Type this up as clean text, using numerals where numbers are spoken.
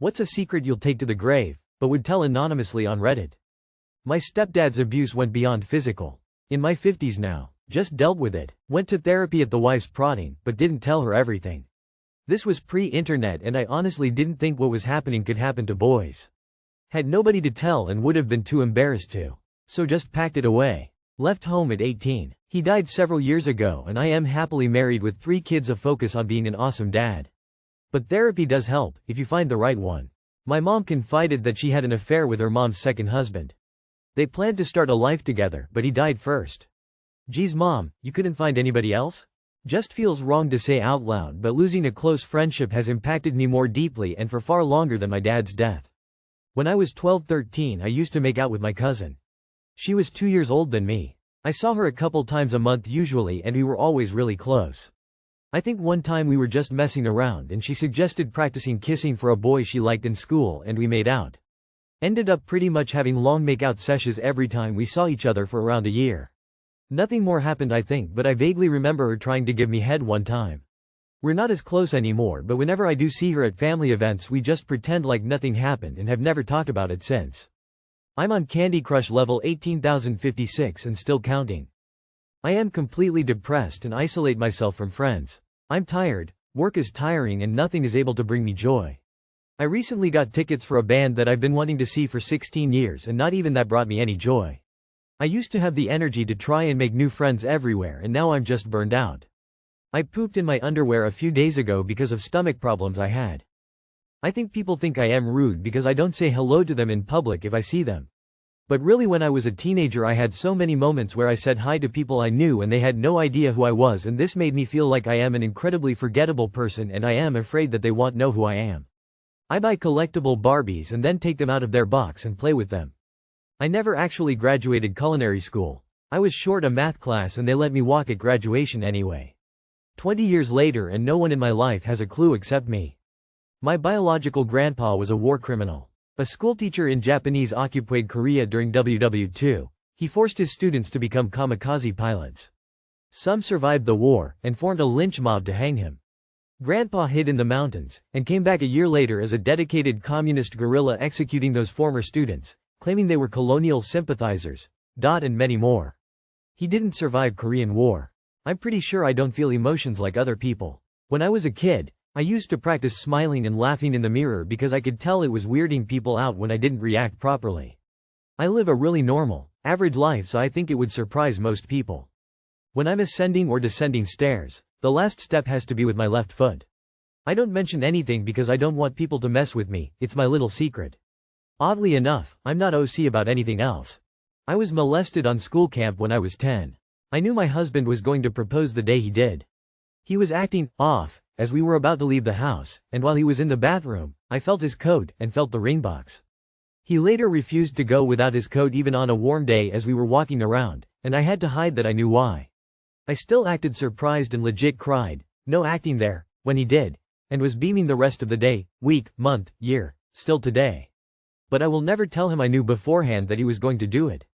What's a secret you'll take to the grave, but would tell anonymously on Reddit? My stepdad's abuse went beyond physical. In my 50s now. Just dealt with it. Went to therapy at the wife's prodding, but didn't tell her everything. This was pre-internet and I honestly didn't think what was happening could happen to boys. Had nobody to tell and would have been too embarrassed to. So just packed it away. Left home at 18. He died several years ago and I am happily married with 3 kids, a focus on being an awesome dad. But therapy does help, if you find the right one. My mom confided that she had an affair with her mom's second husband. They planned to start a life together, but he died first. Geez mom, you couldn't find anybody else? Just feels wrong to say out loud, but losing a close friendship has impacted me more deeply and for far longer than my dad's death. When I was 12-13 I used to make out with my cousin. She was 2 years older than me. I saw her a couple times a month usually and we were always really close. I think one time we were just messing around and she suggested practicing kissing for a boy she liked in school and we made out. Ended up pretty much having long make-out sessions every time we saw each other for around a year. Nothing more happened I think, but I vaguely remember her trying to give me head one time. We're not as close anymore, but whenever I do see her at family events we just pretend like nothing happened and have never talked about it since. I'm on Candy Crush level 18,056 and still counting. I am completely depressed and isolate myself from friends. I'm tired, work is tiring and nothing is able to bring me joy. I recently got tickets for a band that I've been wanting to see for 16 years and not even that brought me any joy. I used to have the energy to try and make new friends everywhere and now I'm just burned out. I pooped in my underwear a few days ago because of stomach problems I had. I think people think I am rude because I don't say hello to them in public if I see them. But really when I was a teenager I had so many moments where I said hi to people I knew and they had no idea who I was, and this made me feel like I am an incredibly forgettable person and I am afraid that they won't know who I am. I buy collectible Barbies and then take them out of their box and play with them. I never actually graduated culinary school. I was short a math class and they let me walk at graduation anyway. 20 years later and no one in my life has a clue except me. My biological grandpa was a war criminal. A schoolteacher in Japanese-occupied Korea during WW2. He forced his students to become kamikaze pilots. Some survived the war and formed a lynch mob to hang him. Grandpa hid in the mountains and came back a year later as a dedicated communist guerrilla executing those former students, claiming they were colonial sympathizers, and many more. He didn't survive Korean War. I'm pretty sure I don't feel emotions like other people. When I was a kid, I used to practice smiling and laughing in the mirror because I could tell it was weirding people out when I didn't react properly. I live a really normal, average life, so I think it would surprise most people. When I'm ascending or descending stairs, the last step has to be with my left foot. I don't mention anything because I don't want people to mess with me, it's my little secret. Oddly enough, I'm not OC about anything else. I was molested on school camp when I was 10. I knew my husband was going to propose the day he did. He was acting off as we were about to leave the house, and while he was in the bathroom, I felt his coat and felt the ring box. He later refused to go without his coat even on a warm day as we were walking around, and I had to hide that I knew why. I still acted surprised and legit cried, no acting there, when he did, and was beaming the rest of the day, week, month, year, still today. But I will never tell him I knew beforehand that he was going to do it.